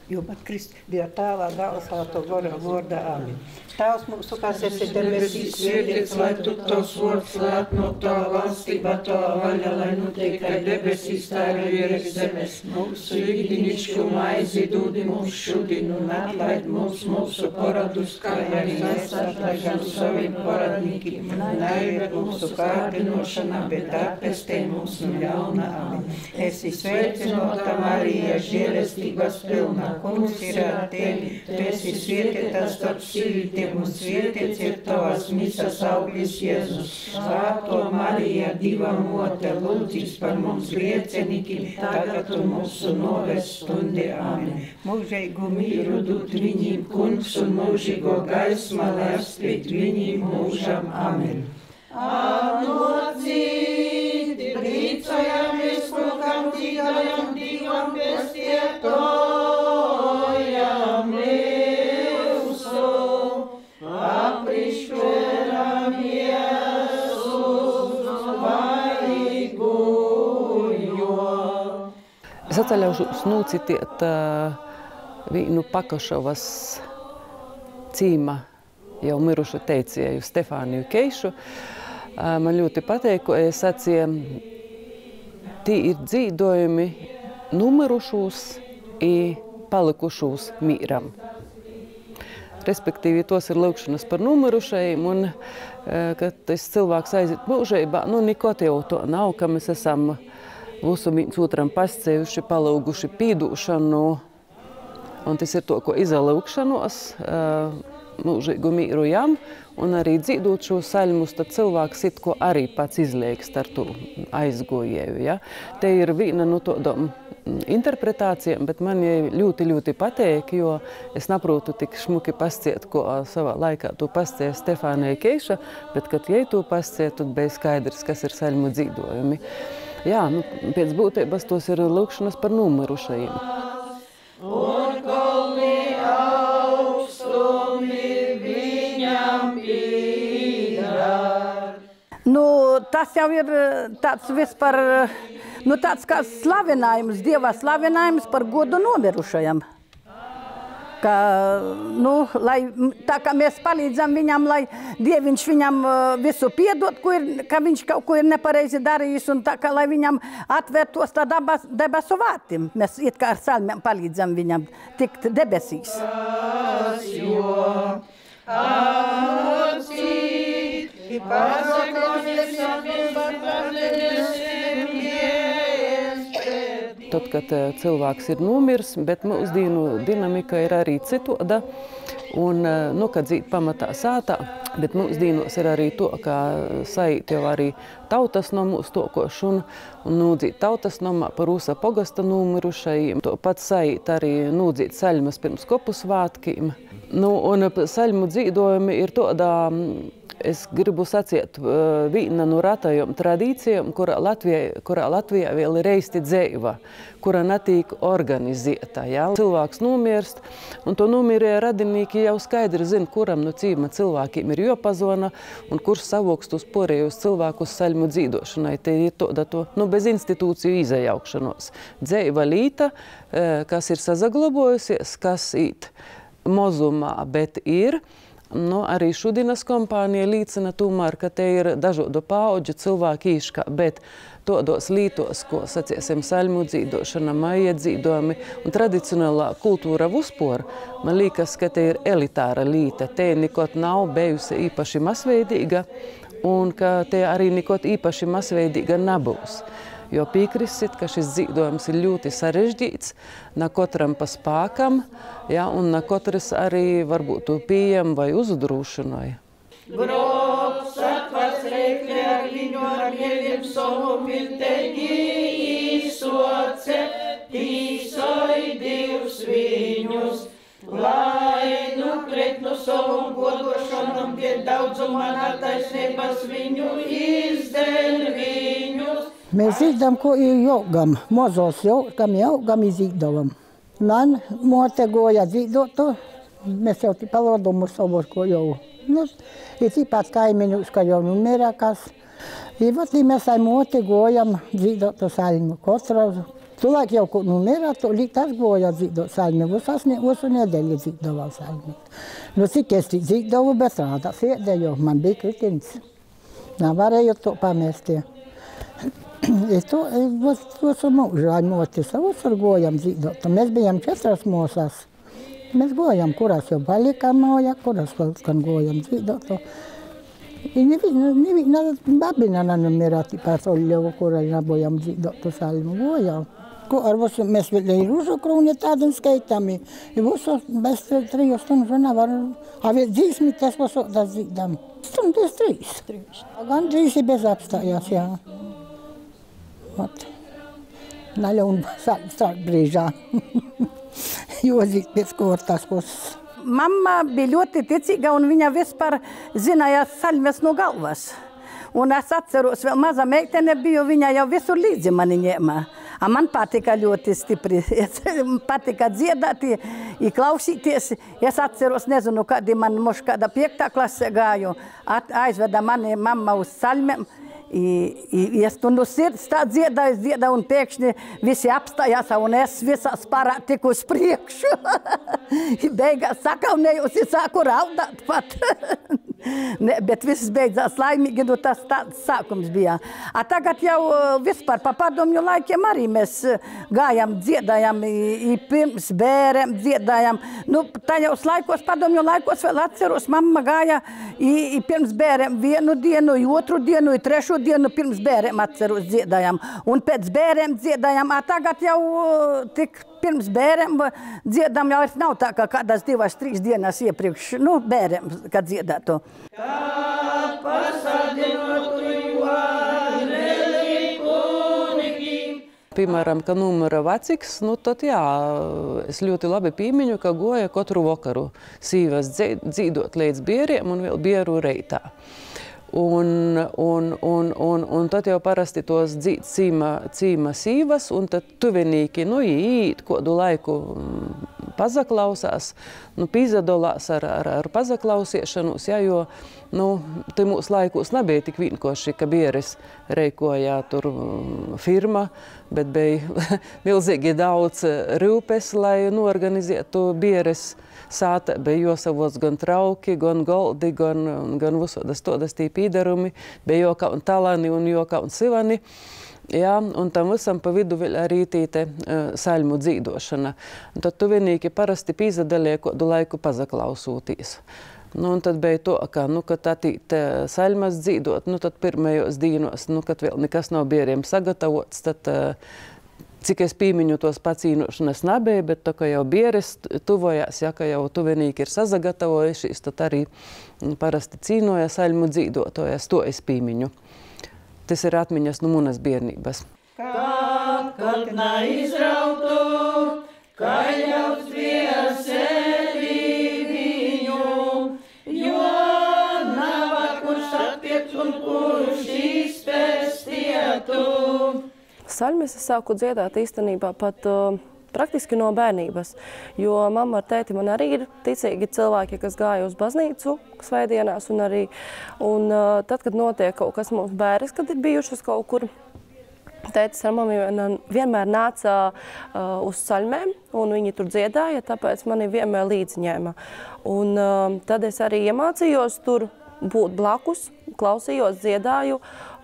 Jumāt Krist, Dieva Tēvā, Dēla, Svētā gara vārdā. Amen. Tēvs mūsu, kas esi debesīs, svētīts, lai top tavs vārds, lai atnāk tava valstība, tava vaļa, lai notiek kā debesīs, tā arī virs zemes. Mūsu ikdienišķo maizi dod mums šodien un atlaid mums mūsu paradus, kā arī mēs atlaižam saviem paradniekiem. Neieved mūsu kārdinošanā, bet atpestī mūs no ļauna. Amen. Esi sveicināta Marija, žēlestības pilna, Kungs ir ar tevi. Tu esi svētīta starp sievietēm, un svētīts ir tavas misas auglis Jēzus. Svētā Marija, Dieva mote, lūdzīs par mums grēciniekiem, tagad un mūsu nāves stundē. Amen. Mūžīgu mīru dod viņiem, Kungs, un mūžīgo gaismu, lai apspīt viņiem mūžam. Amen. Anocīt, priecājamies, kukam tīgajam, Dievam pestietojam mūsu, aprišķeram Jēzus vaigojo. Es atceļaušos nūcitiet vīnu Pakašovas cīma jau mirušu teicēju Stefāniju Keišu. Man ļoti pateik, ko es sacīju, tī ir dzīdojumi numirušūs i palikušūs mīram. Respektīvi, tos ir lūkšanas par numirušajiem, un kad tas cilvēks aiziet mūžībā, nikot jau to nav, ka mēs esam mūsu viens otram pascējuši, palūguši pīdūšanu, un tas ir to, ko izalūkšanos, mūžīgu mīru jam, un arī dzīdot šo saļmus, tad cilvēks it ko arī pats izliekst ar to aizgojēju. Ja? Te ir viena no tādām interpretācijām, bet man ļoti, ļoti pateik, jo es naprūtu tik šmuki pasciet, ko savā laikā to pasciet Stefānija Keiša, bet, kad jai to pasciet, tad bija skaidrs, kas ir saļmu dzīdojumi. Jā, pēc būtības tos ir lūkšanas par numirušajiem. Un kolni augstumi viņam pīdar. Tas jau ir tāds vispār, tāds kā slavinājums, Dieva slavinājums par godu nomirušajam. Ka, lai, tā kā mēs palīdzam viņam, lai Dieviņš viņam visu piedot, ka viņš kaut ko ir nepareizi darījis, un tā kā, lai viņam atvērtos tā debesu vārtim. Mēs it kā ar salmiem palīdzam viņam tikt debesīs. Tad, kad cilvēks ir nomirs, bet mūsdienu dinamika ir arī citoda, un, kad dzīt pamatā sātā, bet mūsdienos ir arī to, ka saīt jau arī tautas nomus tokošu un nūdzīt tautas nomā par Rūsa pogasta nomirušajiem. To pat saīt arī nūdzīt saļmas pirms kopu svātkiem. Un saļmu dzīdojumi ir tādā, es gribu sacīt, viena no ratajām tradīcijām, kurā Latvijā vēl ir reisti dzeiva, kura netīk organizēta. Ja? Cilvēks nomirst, un to nomirie radinīki jau skaidri zina, kuram no cīma cilvēkiem ir jopazona, un kurš savokst uz porējus cilvēkus saļmu dzīdošanai. Te ir to bez institūciju izajaukšanos. Dzeiva līta, kas ir sazaglobojusies, kas īt mozumā, bet ir. Arī šodienas kompānija līdzina tomēr, ka te ir dažādu paudžu cilvēki īškā, bet todos lītos, ko saciesim saļmu dzīdošana, maija dzīdojumi un tradicionālā kultūra vispār, man liekas, ka te ir elitāra līta. Te nekot nav bijusi īpaši masveidīga un ka te arī nekot īpaši masveidīga nebūs. Jo pīkrisit, ka šis dzīdojums ir ļoti sarežģīts, na kotram pa spākam, ja, un na kotras arī varbūt pieejam vai uzdrūšanai. Grobs atvērs reikli ar viņu ar mieliem savu miltegi īsoce, tīsai Dievs viņus, lai pret no savam godošanam pie daudzumā nataisnības viņu izden viņus. Mēs zīdam, ko ir jaugam, mozos jaugam izīdavam. Man mote goja zīdot to, mēs jau palodumu savos, ko jau. Ir tīpēc kaimiņus, ka jau numērā kas. I vat mēs ai mote gojam zīdot to saļmu. Kotra Tulaik jau ko numerā, to liktās goja dzīdot salmi. Visu nedēļu dzīdovā salmi. Nu, cik es dzīdovu, bet rādā sēdēju, man bija kritins. Nevarēju to pamēstie. Es to visu mūžu aņotis, visu gojam dzīdot. Mēs bijām 4 mosās. Mēs gojam, kurās jau palikām mājā, kurās vēl gan gojam dzīdot. I neviena babina nenumerā tipā soļovu, kurā nabojam dzīdot to salmi. Gojam. Arvoisi mēs vēl ir ružukrūni tādien skaitami. Visu bez 3 stundu nevar. Aviet dzīsmi tas visu tas dzīdam. Stundas 3. Gan dzīsi bez apstājās, jā. Naļaun sāk brīžā. Jozīt pēc kortās puses. Mamma bija ļoti ticīga un viņa vispār zināja salmes no galvas. Un es atceros, vēl maza meitene biju, viņa jau visur līdzi mani ņēma. Man patika ļoti stipri, patika dziedāt, klausīties. Es atceros, nezinu, kad man kāda 5. klasē gāju, aizveda mani mamma uz salmēm. Es tu no sirds tā dziedāju, un pēkšņi visi apstājās, un es visās parā tiku uz priekšu. Beigās sakaunējos, sāku raudāt pat. Ne, bet viss beidzās laimīgi, nu tas tāds sākums bija. Tagad jau vispār pa padomju laikiem arī mēs gājām, dziedājām, pirms bērēm dziedājām. Nu, tajos laikos, padomju laikos vēl atceros, mamma gāja pirms bērēm 1 dienu, 2 dienu, 3 dienu pirms bērēm atceros dziedājām. Un pēc bērēm dziedājām, tagad jau tik pirms bērēm dziedām jau nav tā, kā kādas 2-3 dienas iepriekš, nu, bērēm, kad dziedātu. Piemēram, ka numura vecīks, nu tad jā, es ļoti labi pīmiņu, ka goja katru vakaru sīvas dzīdot līdz bieriem un vēl bieru reitā. Un tad jau parasti tos dzīt cīma sīvas, un tad tuvenīki, nu, īt kādu laiku pazaklausās, nu, pīzadolās ar pazaklausiešanos, jā, jo, nu, te mūsu laikos nebija tik vienkārši, ka bieres reikoja tur firma, bet bija milzīgi daudz rūpes, lai norganizētu bieres sāta, bija josavots gan trauki, gan goldi, gan visodas todas tī pīdarumi, bija joka un talani un joka un sivani. Jā, un tam visam pa vidu vēl arī tīte saļmu dzīdošana. Un tad tuvenīki parasti pīzadalīja kādu laiku pazaklausūtīs. Nu, un tad bija to, ka, nu, kad atīt saļmas dzīdot, nu, tad pirmajos dīnos, nu, kad vēl nekas nav bieriem sagatavots, tad cik es pīmiņu tos pacīnošanas nebija, bet tā, ka jau bieres tuvojās, ja, ka jau tuvenīki ir sazagatavojušies, tad arī parasti cīnoja saļmu dzīdotojas, to es pīmiņu. Tas ir atmiņas no manas bērnības. Kad neizrautu, ka ļauts vieseli viņu, jo nav kurš atpiet un kurš izpestietu. Saļmes es sāku dziedāt īstenībā pat praktiski no bērnības, jo mamma ar tēti man arī ir ticīgi cilvēki, kas gāja uz baznīcu svētdienās un tad, kad notiek kaut kas mums bēres, kad ir bijušas kaut kur, tētis ar mammu vienmēr nāca uz saļmēm un viņi tur dziedāja, tāpēc mani vienmēr līdzņēma. Un tad es arī iemācījos tur būt blakus, klausījos, dziedāju,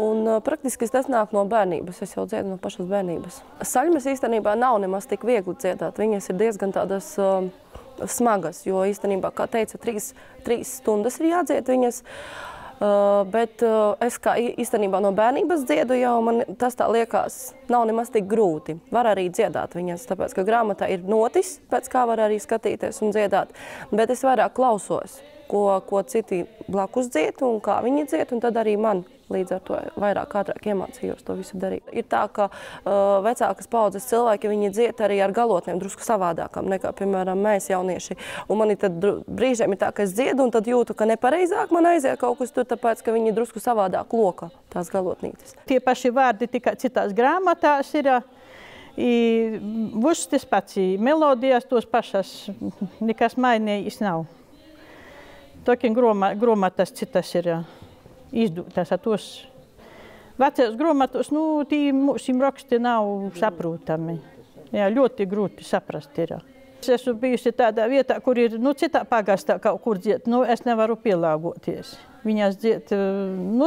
un praktiski tas nāk no bērnības, es jau dziedu no pašas bērnības. Saļmes īstenībā nav nemaz tik viegli dziedāt, viņas ir diezgan tādas smagas, jo īstenībā, kā teica, 3 stundas ir jādzied viņas, bet es kā īstenībā no bērnības dziedu jau, man tas tā liekas, nav nemaz tik grūti. Var arī dziedāt viņas, tāpēc, ka grāmatā ir notis, pēc kā var arī skatīties un dziedāt, bet es vairāk klausos, ko citi blakus dzied un kā viņi dzied, un tad arī man līdz ar to vairāk ātrāk iemācījos to visu darīt. Ir tā, ka vecākas paudzes cilvēki, viņi dzied arī ar galotnēm drusku savādākām nekā, piemēram, mēs jaunieši. Un man tad brīžiem ir tā, ka es dziedu, un tad jūtu, ka nepareizāk man aiziet kaut kas tur, tāpēc, ka viņi drusku savādāk loka tās galotnītes. Tie paši vārdi tikai citās grāmatās ir. Viss tas pats, melodijas tos pašas, nekas mainījis nav. Tokiem grāmatas citas ir izdotas, tos Vecajos grāmatos, tī mūsim raksti nav saprotami. Jā, ļoti grūti saprast ir. Es esmu bijusi tādā vietā, kur ir, citā pagastā kaut kur dzied, es nevaru pielāgoties. Viņas dzied,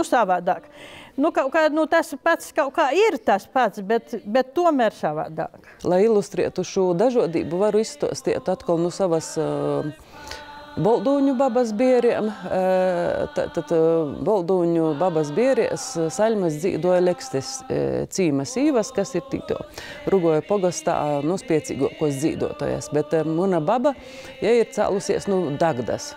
savādāk. Kaut kā, tas pats kaut kā ir tas pats, bet tomēr savādāk. Lai ilustrētu šo dažādību, varu izstāstīt atkal no savas Boldūņu babas bieriem. Tad Boldūņu babas bierēs saļmas dzīdoja Lekstes cīma sīvas, kas ir tīto Rugoja pogastā spiecīgākos dzīdotojas. Bet muna baba, ir cēlusies Dagdas.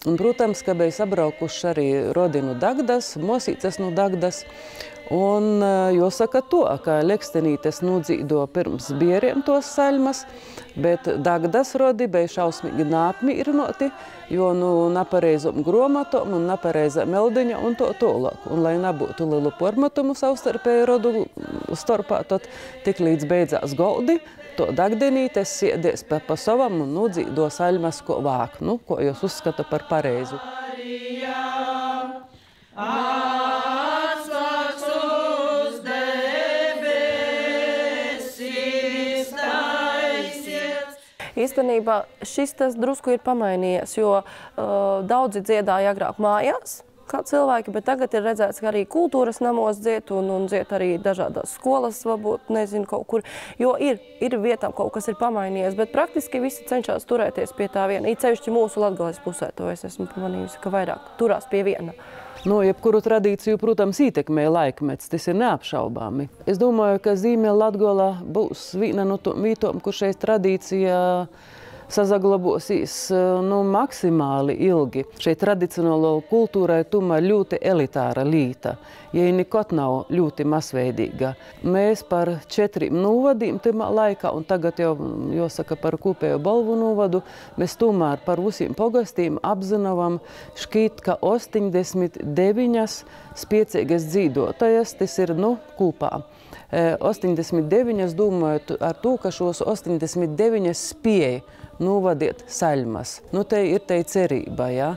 Un, protams, ka bija sabraukuši arī rodinu Dagdas, mosītes Dagdas. Un jāsaka to, ka Lekstenītes nudzīdo pirms bieriem tos saļmas, bet Dagdas rodi bija šausmīgi nāpmīrinoti, jo napareizom gromatom un napareizā meldiņa un to tolāk. Un, lai nebūtu lielu pormatumu savstarpēju rodu starpā, tad tik līdz beidzās goldi, to Dagdenītes siedēs pa savam un nudzīdo saļmas ko vāk, ko jūs uzskata par pareizu. Īstenībā šis tas drusku ir pamainījies, jo daudzi dziedāja agrāk mājās, kā cilvēki, bet tagad ir redzēts, ka arī kultūras namos dzied un dzied arī dažādās skolas, varbūt, nezinu, kaut kur, jo ir vietām kaut kas ir pamainījies, bet praktiski visi cenšas turēties pie tā viena. Īcevišķi mūsu Latgales pusē, to es esmu pamanījusi, ka vairāk turās pie viena. Jebkuru tradīciju, protams, ietekmē laikmets, tas ir neapšaubāmi. Es domāju, ka Ziemeļlatgola būs viena no vītām, kur šeit tradīcija sazaglabosīs maksimāli ilgi. Šeit tradicionālo kultūrai tomēr ļoti elitāra līta. Ja nekot nav ļoti masveidīga. Mēs par 4 novadiem timā laikā, un tagad jau jāsaka par kopējo balvu novadu, mēs tomēr par visiem pogastiem apzināvam šķīt, ka 89 spiecīgas dzīdotājas, tas ir kopā. 89, domāju ar to, ka šos 89 spēja novadiet saļmas. Te ir te cerība, ja?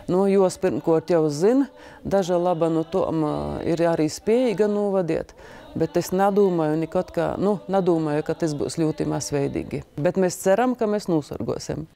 Jos pirmkort jau zina, daža laba no tom ir arī spējīga novadiet, bet es nedomāju nekad, ka tas būs ļoti masveidīgi. Bet mēs ceram, ka mēs nosargosim.